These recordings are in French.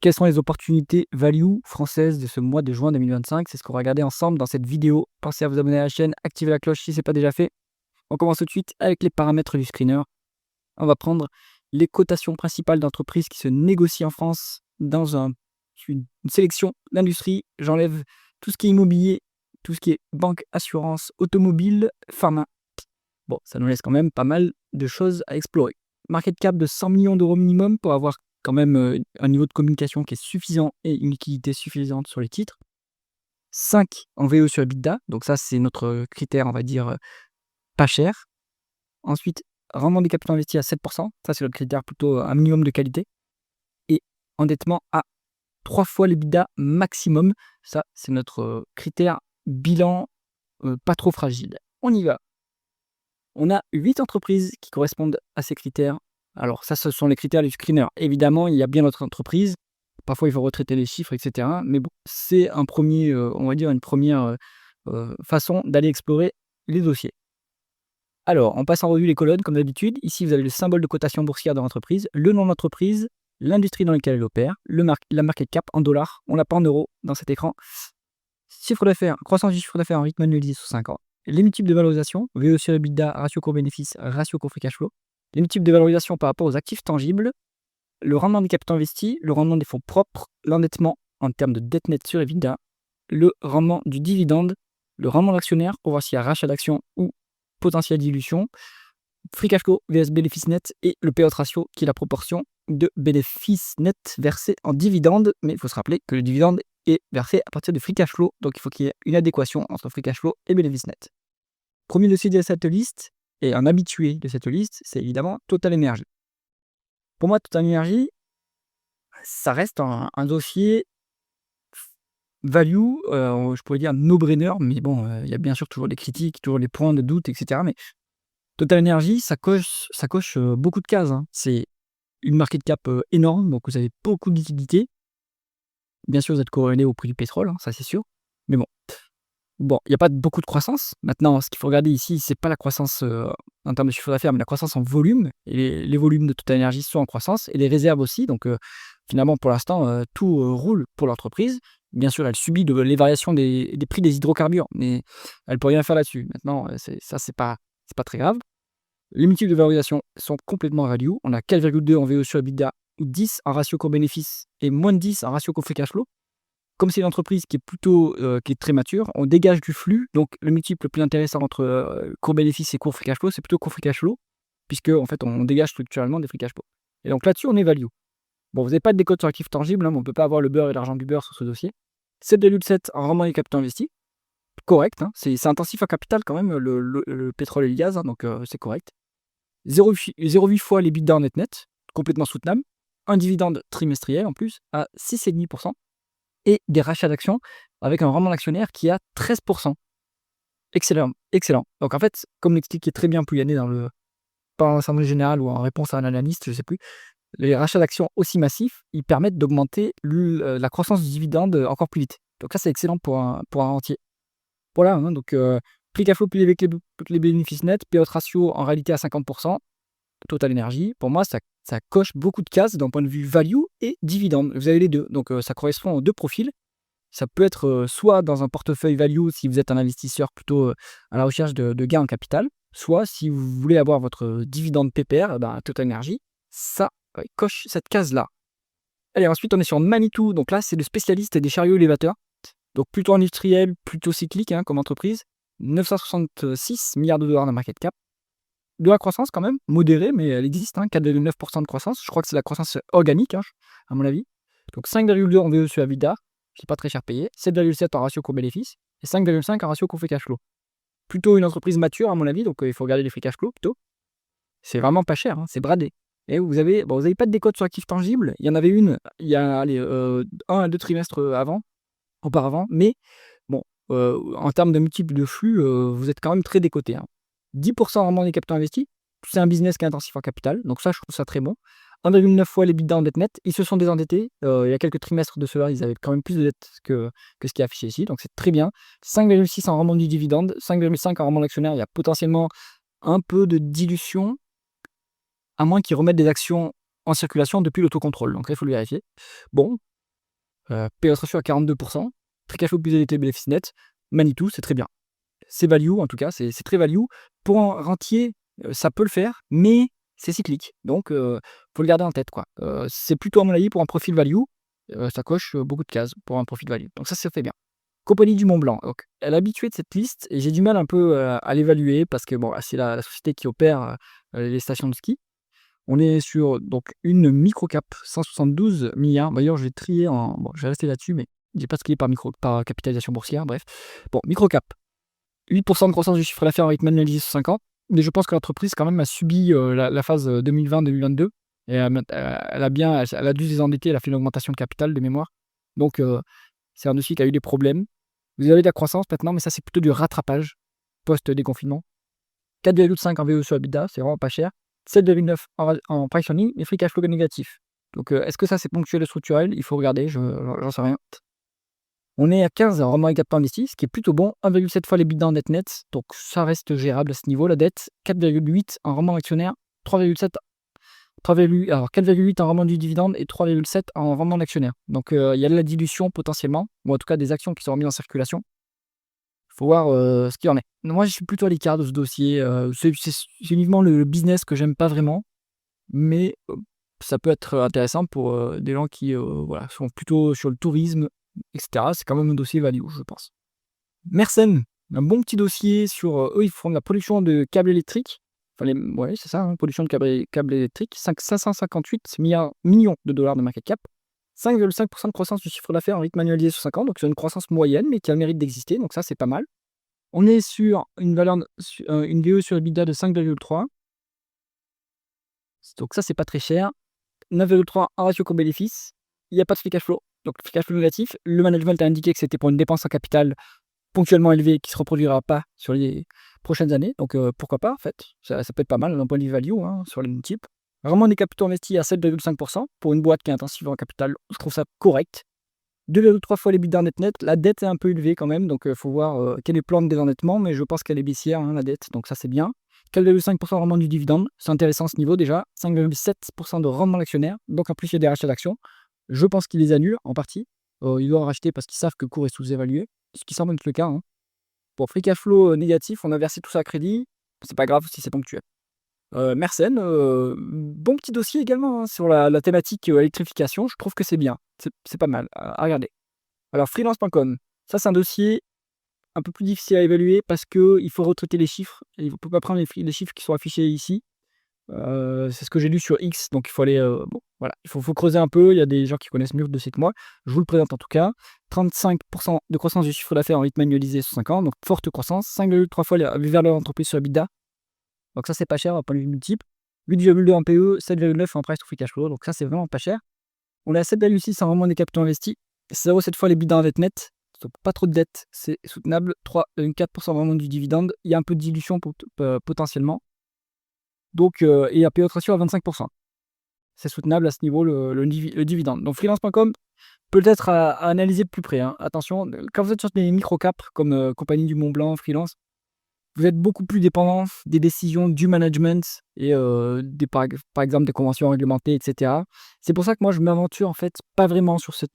Quelles sont les opportunités value françaises de ce mois de juin 2025? C'est ce qu'on va regarder ensemble dans cette vidéo. Pensez à vous abonner à la chaîne, activer la cloche si ce n'est pas déjà fait. On commence tout de suite avec les paramètres du screener. On va prendre les cotations principales d'entreprises qui se négocient en France dans une sélection d'industrie. J'enlève tout ce qui est immobilier, tout ce qui est banque, assurance, automobile, pharma. Bon, ça nous laisse quand même pas mal de choses à explorer. Market cap de 100 millions d'euros minimum pour avoir quand même un niveau de communication qui est suffisant et une liquidité suffisante sur les titres. 5 en VE sur EBITDA, donc ça c'est notre critère, on va dire, pas cher. Ensuite, rendement des capitaux investis à 7%, ça c'est notre critère plutôt un minimum de qualité. Et endettement à 3 fois l'EBITDA maximum, ça c'est notre critère bilan pas trop fragile. On y va. On a 8 entreprises qui correspondent à ces critères. Alors ça, ce sont les critères du screener. Évidemment, il y a bien d'autres entreprises. Parfois, il faut retraiter les chiffres, etc. Mais bon, c'est un premier, on va dire une première façon d'aller explorer les dossiers. Alors, on passe en revue les colonnes, comme d'habitude. Ici, vous avez le symbole de cotation boursière de l'entreprise, le nom de l'entreprise, l'industrie dans laquelle elle opère, la market cap en dollars. On l'a pas en euros dans cet écran. Chiffre d'affaires, croissance du chiffre d'affaires en rythme annualisé sur 5 ans. Les multiples de valorisation, VE sur EBITDA, ratio court-bénéfice, ratio court-free cash flow. Les multiples de valorisation par rapport aux actifs tangibles, le rendement des capitaux investis, le rendement des fonds propres, l'endettement en termes de dette nette sur EBITDA, le rendement du dividende, le rendement d'actionnaire pour voir s'il y a rachat d'actions ou potentielle dilution, free cash flow vs bénéfice net et le payout ratio qui est la proportion de bénéfices nets versés en dividende. Mais il faut se rappeler que le dividende est versé à partir de free cash flow, donc il faut qu'il y ait une adéquation entre free cash flow et bénéfice net. Premier dossier de cette liste, et un habitué de cette liste, c'est évidemment Total Energy. Pour moi, Total Energy, ça reste un dossier value, je pourrais dire no-brainer, mais bon, il y a bien sûr toujours des critiques, toujours des points de doute, etc. Mais Total Energy, ça coche beaucoup de cases, hein. C'est une market cap énorme, donc vous avez beaucoup de liquidités. Bien sûr, vous êtes corrélé au prix du pétrole, hein, ça c'est sûr. Mais bon, il n'y a pas beaucoup de croissance. Maintenant, ce qu'il faut regarder ici, c'est pas la croissance en termes de chiffre d'affaires, mais la croissance en volume. Et les volumes de Total Energy sont en croissance et les réserves aussi. Donc, finalement, pour l'instant, tout roule pour l'entreprise. Bien sûr, elle subit les variations des prix des hydrocarbures, mais elle ne peut rien faire là-dessus. Maintenant, c'est pas très grave. Les multiples de valorisation sont complètement value. On a 4,2 en VE sur EBITDA, 10 en ratio court-bénéfice et moins de 10 en ratio court-free cash flow. Comme c'est une entreprise qui est plutôt qui est très mature, on dégage du flux. Donc le multiple le plus intéressant entre court-bénéfice et court-free cash flow, c'est plutôt court-free cash flow, puisque en fait on dégage structurellement des free cash flow. Et donc là-dessus, on est value. Bon, vous n'avez pas de décote sur actifs tangibles, hein, mais on ne peut pas avoir le beurre et l'argent du beurre sur ce dossier. 7,7 en rendement des capitaux investis. Correct, hein, c'est intensif en capital quand même, le pétrole et le gaz, hein, donc c'est correct. 0,8 fois les l'EBITDA en net, complètement soutenable. Un dividende trimestriel en plus à 6,5% et des rachats d'actions avec un rendement d'actionnaire qui est à 13%. Excellent, excellent. Donc en fait, comme l'expliquait très bien Pouyanné pas en assemblée générale ou en réponse à un analyste, je ne sais plus, les rachats d'actions aussi massifs, ils permettent d'augmenter la croissance du dividende encore plus vite. Donc ça, c'est excellent pour un entier. Voilà, hein, donc free cash flow plus élevé que les bénéfices nets, payout ratio en réalité à 50%, Total Energy, pour moi, ça coche beaucoup de cases d'un point de vue value et dividende. Vous avez les deux, donc ça correspond aux deux profils. Ça peut être soit dans un portefeuille value si vous êtes un investisseur plutôt à la recherche de gains en capital, soit si vous voulez avoir votre dividende pépère, Total Energy, ça coche cette case-là. Allez, ensuite on est sur Manitou, donc là c'est le spécialiste des chariots élévateurs, donc plutôt industriel, plutôt cyclique comme entreprise, 966 milliards de dollars de market cap, de la croissance quand même, modérée, mais elle existe, 4,9% de croissance, je crois que c'est la croissance organique, à mon avis, donc 5,2 en VE sur EBITDA, qui n'est pas très cher payé, 7,7 en ratio court-bénéfice, et 5,5 en ratio court-free cash flow. Plutôt une entreprise mature à mon avis, donc il faut regarder les free cash flow plutôt. C'est vraiment pas cher, c'est bradé. Et vous avez pas de décote sur actifs tangibles, il y en avait une, il y a 1 à 2 trimestres auparavant, mais bon, en termes de multiples de flux, vous êtes quand même très décoté. 10% rendement des capitaux investis, c'est un business qui est intensif en capital, donc ça, je trouve ça très bon. 1,9 fois les l'EBITDA en dette nette, ils se sont désendettés, il y a quelques trimestres de cela, ils avaient quand même plus de dettes que ce qui est affiché ici, donc c'est très bien. 5,6 en rendement du dividende, 5,5 en rendement d'actionnaire, il y a potentiellement un peu de dilution, à moins qu'ils remettent des actions en circulation depuis l'autocontrôle, donc là, il faut le vérifier. Bon, payout ratio à 42%, free cash flow plus EBT bénéfice net, Manitou, c'est très bien. C'est value, en tout cas, c'est très value. Pour un rentier, ça peut le faire, mais c'est cyclique. Donc, faut le garder en tête, quoi. C'est plutôt, à mon avis, pour un profil value, ça coche beaucoup de cases pour un profil value. Donc ça fait bien. Compagnie du Mont Blanc. Donc, elle est habituée de cette liste et j'ai du mal un peu à l'évaluer parce que bon, c'est la société qui opère les stations de ski. On est sur donc une microcap, 172 milliards. D'ailleurs, je vais trier en. Bon, je vais rester là-dessus, mais j'ai pas trié par capitalisation boursière. Bref. Bon, microcap. 8% de croissance du chiffre d'affaires en rythme analysé sur 5 ans. Mais je pense que l'entreprise, quand même, a subi la phase 2020-2022. Et elle a dû se désendetter, elle a fait une augmentation de capital de mémoire. Donc, c'est un dossier qui a eu des problèmes. Vous avez de la croissance maintenant, mais ça, c'est plutôt du rattrapage post-déconfinement. 4,5 en VE sur EBITDA, c'est vraiment pas cher. 7,9 en price earning, mais free cash flow négatif. Donc, est-ce que ça, c'est ponctuel ou structurel? Il faut regarder, j'en sais rien. On est à 15 en rendement capital investi, ce qui est plutôt bon. 1,7 fois les l'EBITDA en net, donc ça reste gérable à ce niveau. La dette, 4,8 en rendement actionnaire, 3,7 alors 4,8 en rendement du dividende et 3,7 en rendement d'actionnaire. Donc il y a de la dilution potentiellement, ou en tout cas des actions qui sont remises en circulation. Il faut voir ce qu'il y en est. Moi, je suis plutôt à l'écart de ce dossier. C'est uniquement le business que j'aime pas vraiment, mais ça peut être intéressant pour des gens qui voilà, sont plutôt sur le tourisme, etc. C'est quand même un dossier value, je pense. Mersen, un bon petit dossier sur eux, ils font de la production de câbles électriques. Enfin, ouais, c'est ça, hein, production de câbles électriques. 558 millions de dollars de market cap. 5,5% de croissance du chiffre d'affaires en rythme annualisé sur 5 ans. Donc, c'est une croissance moyenne, mais qui a le mérite d'exister. Donc, ça, c'est pas mal. On est sur une VE sur EBITDA de 5,3. Donc, ça, c'est pas très cher. 9,3 en ratio coût-bénéfice. Il n'y a pas de free cash flow. Donc, free cash flow négatif. Le management a indiqué que c'était pour une dépense en capital ponctuellement élevé qui ne se reproduira pas sur les prochaines années. Donc, pourquoi pas, en fait. Ça peut être pas mal d'un point de vue value sur les multiples. Vraiment des capitaux investis à 7,5% pour une boîte qui est intensive en capital. Je trouve ça correct. 2,3 fois les l'EBITDA net. La dette est un peu élevée quand même, donc il faut voir quel est le plan de désendettement, mais je pense qu'elle est baissière, la dette, donc ça c'est bien. 4,5% de rendement du dividende, c'est intéressant ce niveau déjà. 5,7% de rendement d'actionnaire, donc en plus il y a des rachats d'actions. Je pense qu'ils les annulent en partie. Ils doivent racheter parce qu'ils savent que le cours est sous-évalué, ce qui semble être le cas. Pour free cash flow négatif, on a versé tout ça à crédit, c'est pas grave si c'est ponctuel. Mersen, bon petit dossier également sur la thématique électrification, je trouve que c'est bien, c'est pas mal à regarder. Alors freelance.com, ça c'est un dossier un peu plus difficile à évaluer parce qu'il faut retraiter les chiffres, et il ne faut pas prendre les chiffres qui sont affichés ici. C'est ce que j'ai lu sur X, donc il faut aller, bon, voilà, il faut creuser un peu, il y a des gens qui connaissent mieux le dossier que moi. Je vous le présente en tout cas. 35% de croissance du chiffre d'affaires en rythme annualisé sur 5 ans, donc forte croissance. 5,3 fois la valeur d'entreprise sur EBITDA. Donc ça, c'est pas cher à point de vue multiple. 8,2 en PE, 7,9 en price to free cash flow. Donc ça, c'est vraiment pas cher. On est à 7,6 en rendement des capitaux investis. 0,7 fois les l'EBITDA en dette net. Donc pas trop de dette, c'est soutenable. 3,4% de rendement du dividende. Il y a un peu de dilution potentiellement. Donc, et un payout ratio à 25%. C'est soutenable à ce niveau le dividende. Donc freelance.com, peut-être à analyser de plus près. Attention, quand vous êtes sur des micro-caps comme Compagnie du Mont Blanc, freelance, vous êtes beaucoup plus dépendant des décisions du management et par exemple des conventions réglementées, etc. C'est pour ça que moi je m'aventure en fait pas vraiment sur ce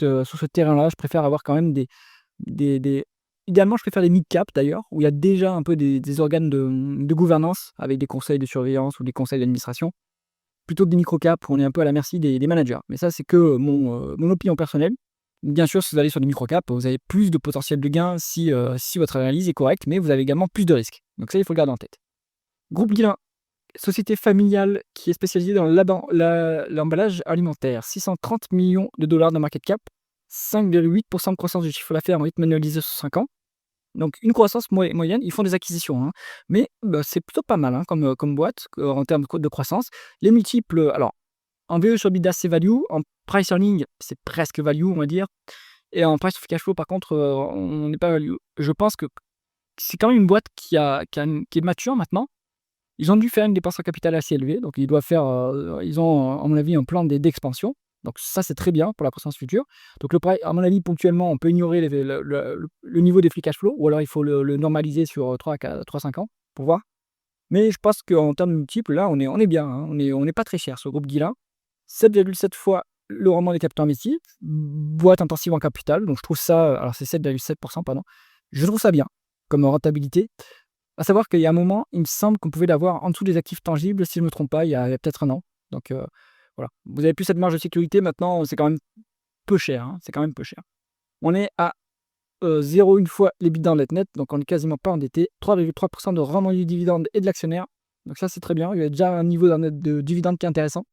terrain-là. Je préfère avoir quand même des idéalement je préfère des mid-cap d'ailleurs, où il y a déjà un peu des organes de gouvernance avec des conseils de surveillance ou des conseils d'administration, plutôt que des micro-caps où on est un peu à la merci des managers. Mais ça, c'est que mon opinion personnelle. Bien sûr, si vous allez sur des micro-caps, vous avez plus de potentiel de gain si votre analyse est correcte, mais vous avez également plus de risques. Donc ça, il faut le garder en tête. Groupe Guillain, société familiale qui est spécialisée dans l'emballage alimentaire. 630 millions de dollars de market cap, 5,8% de croissance du chiffre d'affaires en rythme annualisé sur 5 ans. Donc une croissance moyenne, ils font des acquisitions, mais c'est plutôt pas mal comme boîte en termes de croissance. Les multiples, alors en VE sur EBITDA, c'est value. En price earning, c'est presque value, on va dire. Et en price to cash flow, par contre, on n'est pas value. Je pense que c'est quand même une boîte qui est mature maintenant. Ils ont dû faire une dépense en capital assez élevée. Donc, ils doivent faire, ils ont, à mon avis, un plan d'expansion. Donc, ça, c'est très bien pour la croissance future. Donc, à mon avis, ponctuellement, on peut ignorer le niveau des free cash flow. Ou alors, il faut le normaliser sur 3-5 ans pour voir. Mais je pense qu'en termes de multiples, là, on est bien. On n'est pas très cher, ce groupe Guillain. 7,7 fois le rendement des capitaux investis, boîte intensive en capital, donc je trouve ça, alors c'est 7,7%, pardon. Je trouve ça bien comme rentabilité. À savoir qu'il y a un moment, il me semble qu'on pouvait l'avoir en dessous des actifs tangibles, si je ne me trompe pas, il y a peut-être un an. Donc voilà, vous avez plus cette marge de sécurité maintenant, c'est quand même peu cher, hein, c'est quand même peu cher. On est à 0,1 fois l'EBITDA net, donc on est quasiment pas endetté. 3,3% de rendement du dividende et de l'actionnaire, donc ça c'est très bien. Il y a déjà un niveau de dividende qui est intéressant.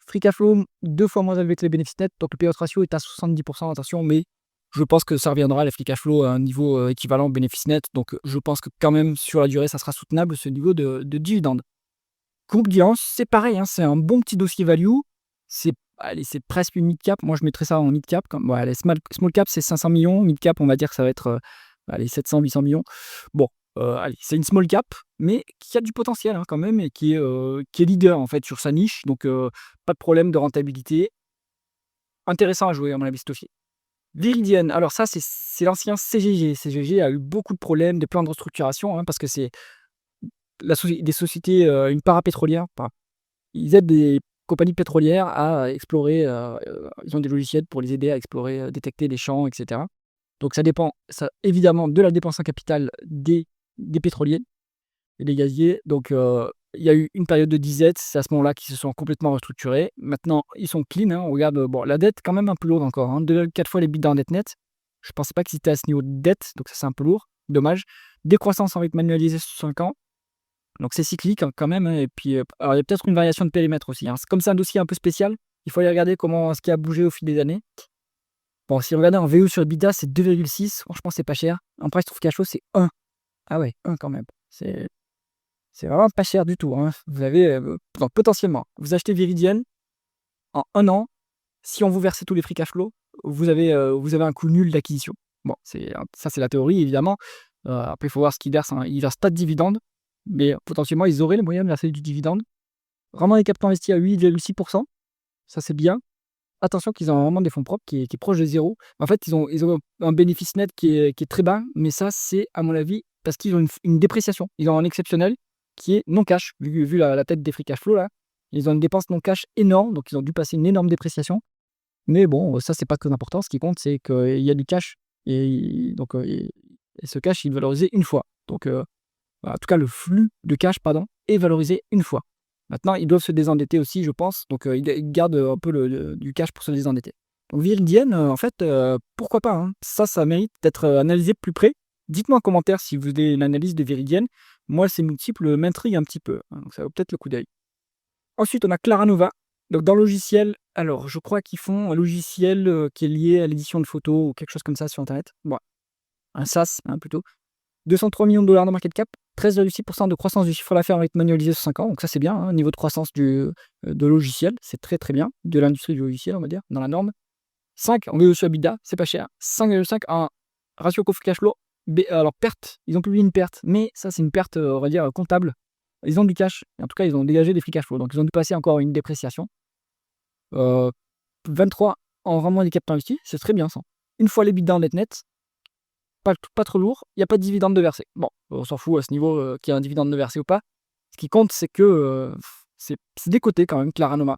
Free cash flow, 2 fois moins élevé que les bénéfices nets, donc le payout ratio est à 70%, attention, mais je pense que ça reviendra, les free cash flow, à un niveau équivalent au bénéfice net, donc je pense que quand même sur la durée, ça sera soutenable ce niveau de dividende. Groupe Dilance, c'est pareil, hein, c'est un bon petit dossier value, c'est allez, c'est presque une mid cap, moi je mettrais ça en mid cap, comme, ouais, allez, small cap c'est 500 millions, mid cap on va dire que ça va être allez, 700-800 millions. Bon, allez, c'est une small cap, mais qui a du potentiel hein, quand même, et qui est leader en fait sur sa niche, donc pas de problème de rentabilité. Intéressant à jouer à mon avis ce dossier. Viridienne, alors ça c'est l'ancien CGG. CGG a eu beaucoup de problèmes, des plans de restructuration, hein, parce que c'est des sociétés, une parapétrolière. Ils aident des compagnies pétrolières à explorer, ils ont des logiciels pour les aider à explorer, détecter les champs, etc. Donc ça dépend, ça, évidemment, de la dépense en capital des pétroliers et des gaziers. Donc il y a eu une période de disette, c'est à ce moment-là qu'ils se sont complètement restructurés. Maintenant, ils sont clean, hein, on regarde, bon, la dette quand même un peu lourde encore, hein, 2,4 fois l'EBITDA en dette nette. Je ne pensais pas qu'ils étaient à ce niveau de dette, donc ça c'est un peu lourd, dommage. Décroissance en rythme annualisé sur 5 ans, donc c'est cyclique hein, quand même, hein, et puis alors il y a peut-être une variation de périmètre aussi, hein. C'est comme c'est un dossier un peu spécial, il faut aller regarder comment ce qui a bougé au fil des années. Bon, si vous regardez en VO sur EBITDA, c'est 2,6, franchement c'est pas cher. En price to cash flow, c'est 1. Ah ouais, 1 quand même. C'est vraiment pas cher du tout, hein. Vous avez, donc potentiellement, vous achetez Viridienne, en 1 an, si on vous versait tous les free cash flow, vous avez un coût nul d'acquisition. Bon, ça c'est la théorie évidemment. Après il faut voir ce qu'ils versent, hein. Ils versent pas de dividendes, mais potentiellement ils auraient les moyens de verser du dividende. Vraiment les capitaux investis à 8,6%, ça c'est bien. Attention qu'ils ont vraiment des fonds propres qui est proche de 0. En fait, ils ont un bénéfice net qui est très bas, mais ça c'est à mon avis parce qu'ils ont une dépréciation. Ils ont un exceptionnel qui est non cash, vu la tête des free cash flow là. Ils ont une dépense non cash énorme, donc ils ont dû passer une énorme dépréciation. Mais bon, ça c'est pas très important. Ce qui compte, c'est qu'il y a du cash et donc et ce cash, il est valorisé une fois. Donc en tout cas, le flux de cash, pardon, est valorisé une fois. Maintenant, ils doivent se désendetter aussi, je pense. Donc ils gardent un peu du cash pour se désendetter. Donc Viridienne, en fait, pourquoi pas, hein. Ça mérite d'être analysé de plus près. Dites-moi en commentaire si vous avez une analyse de Viridienne. Moi, ces multiples m'intriguent un petit peu, hein, donc ça vaut peut-être le coup d'œil. Ensuite, on a Claranova. Donc dans le logiciel, alors je crois qu'ils font un logiciel qui est lié à l'édition de photos ou quelque chose comme ça sur internet. Bon, un SaaS hein, plutôt. 203 millions de dollars de market cap, 13,6% de croissance du chiffre d'affaires en rythme annualisé sur 5 ans. Donc ça c'est bien, hein, niveau de croissance de logiciel, c'est très très bien, de l'industrie du logiciel on va dire, dans la norme. 5 en VO sur EBITDA, c'est pas cher. 5,5 en ratio coût cash flow. Alors perte, ils ont publié une perte, mais ça c'est une perte on va dire comptable. Ils ont du cash, en tout cas ils ont dégagé des free cash flow, donc ils ont dû passer encore une dépréciation. 23 en rendement des capitaux investis, c'est très bien ça. Une fois l'EBITDA en net, pas trop lourd, il n'y a pas de dividende de versé. Bon, on s'en fout à ce niveau qu'il y ait un dividende de versé ou pas. Ce qui compte, c'est que c'est décoté quand même, Claranova.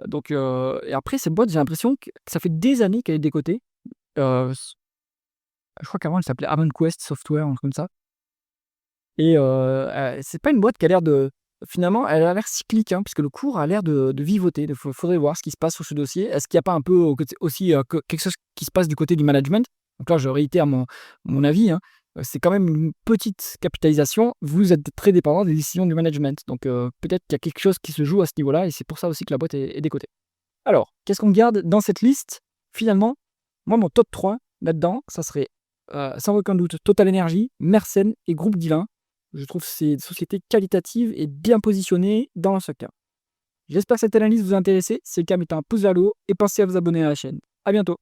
Donc, et après, cette boîte, j'ai l'impression que ça fait des années qu'elle est décotée. Je crois qu'avant, elle s'appelait AvenQuest Software, un truc comme ça. Et c'est pas une boîte qui a l'air de. Finalement, elle a l'air cyclique, hein, puisque le cours a l'air de vivoter. Il faudrait voir ce qui se passe sur ce dossier. Est-ce qu'il n'y a pas un peu aussi quelque chose qui se passe du côté du management? Donc là, je réitère mon avis, hein. C'est quand même une petite capitalisation. Vous êtes très dépendant des décisions du management. Donc peut-être qu'il y a quelque chose qui se joue à ce niveau-là, et c'est pour ça aussi que la boîte est décotée. Alors, qu'est-ce qu'on garde dans cette liste? Finalement, moi, mon top 3 là-dedans, ça serait sans aucun doute Total Energy, Mersen et Groupe Guillain. Je trouve que c'est des sociétés qualitatives et bien positionnées dans le secteur. J'espère que cette analyse vous a intéressé. Si c'est le cas, mettez un pouce vers le haut et pensez à vous abonner à la chaîne. À bientôt.